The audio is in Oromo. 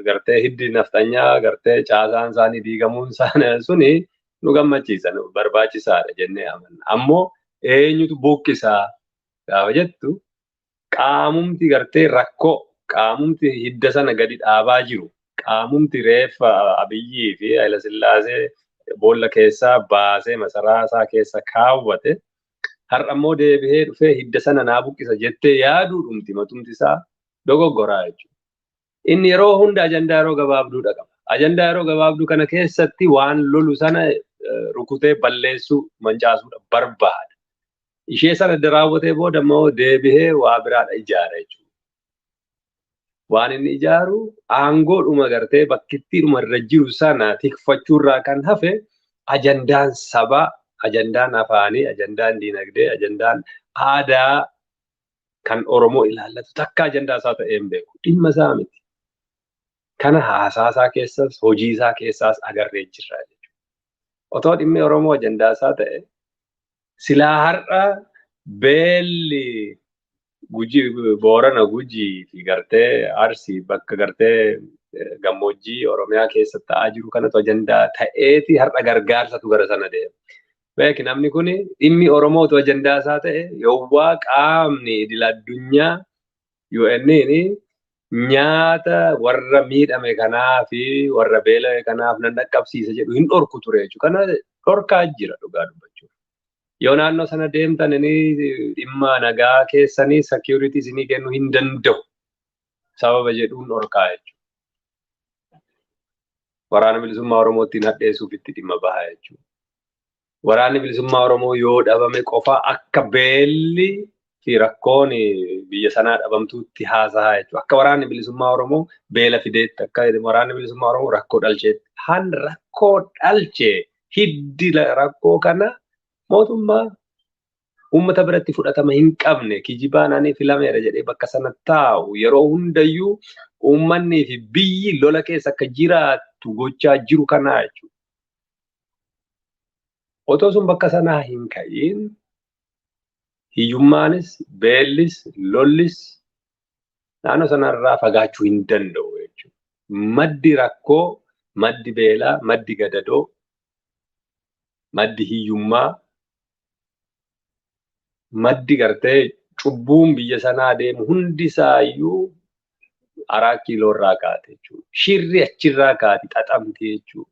gartee hiddi naftanyaa gartee caasaan isaanii diigamuun suni nu gammachiisa nu barbaachisaadha jennee amanna. Ammoo eenyutu buqqisaa gaafa jettu qaamumti gartee rakkoo qaamumti hidda sana gadi dhaabaa jiru qaamumti reeffa Abiyyii fi Hayilasillaasee boolla keessaa baasee masaraa isaa keessa kaawwate har'a immoo deebi'ee dhufee hidda sana naa buqqisa jettee yaaduudhumti matumti isaa dogoggoraa jechuudha. Inni yeroo hunda ajandaa yeroo gabaabduudha qaba. Ajandaa yeroo gabaabduu kana keessatti waan lolu sana rukutee balleessuu mancaasuudha barbaada. Ishee sana raawwatee booda immoo deebi'ee waa biraadha ijaara jechuudha. Waan inni ijaaru aangoodhuma gartee bakkittiidhuma irra jiru sana tikfachuurraa kan hafe ajandaan sabaa, ajandaan afaanii, ajandaan diinagdee, ajandaan aadaa kan Oromoo ilaallatu takka ajandaa isaa ta'ee hin beeku. Dhimma isaa miti. Kana haasaasaa keessas hojii isaa keessaas agarree jirra jechuudha. Otoo dhimmi Oromoo ajandaa isaa ta'e silaa har'a beelli Boorana Gujii fi gartee Arsii bakka gartee gammoojjii Oromiyaa keessatti ta'aa jiru kanatu ajandaa ta'eeti har'a gargaarsatu gara sana deema. Beeki namni kun dhimmi Oromootu ajandaa isaa ta'e yowwaa qaamni idil addunyaa UN'n nyaata warra miidhame kanaa fi warra beela'e kanaaf nan dhaqqabsiisa jedhu hin dhorku ture jechuudha. Kana dhorkaa jira dhugaa dubbachuuf. Yoo naannoo sana deemtan dhimma nagaa keessanii security isinii kennuu hin danda'u sababa jedhuun dhorkaa jechuudha. Waraana bilisummaa Oromootiin hadheessuuf itti dhimma bahaa jechuudha. Waraanni bilisummaa Oromoo yoo dhabame qofa akka beelli fi rakkoon biyya sanaa dhabamtuutti haasa'a jechuudha. Akka waraanni bilisummaa Oromoo beela fideetti akka waraanni bilisummaa Oromoo rakkoo dhalcheetti. Han rakkoo dhalchee hiddi rakkoo kana mootummaa uummata biratti fudhatama hin qabne kijibaan ani filameera jedhee bakka sana taa'u yeroo hundayyuu uummanni fi biyyi lola keessa akka jiraattu gochaa jiru kanaa jechuudha. Otoo sun bakka sanaa hin ka'iin hiyyummaanis beellis lollis naannoo sanarraa fagaachuu hin danda'u jechuudha. Maddi rakkoo, maddi beelaa, maddi gadadoo, maddi hiyyummaa, maddi gartee cubbuun biyya sanaa deemu hundisaayyuu 4 kiiloo irraa kaate jechuudha. Shirri achirraa kaati xaxamti jechuudha.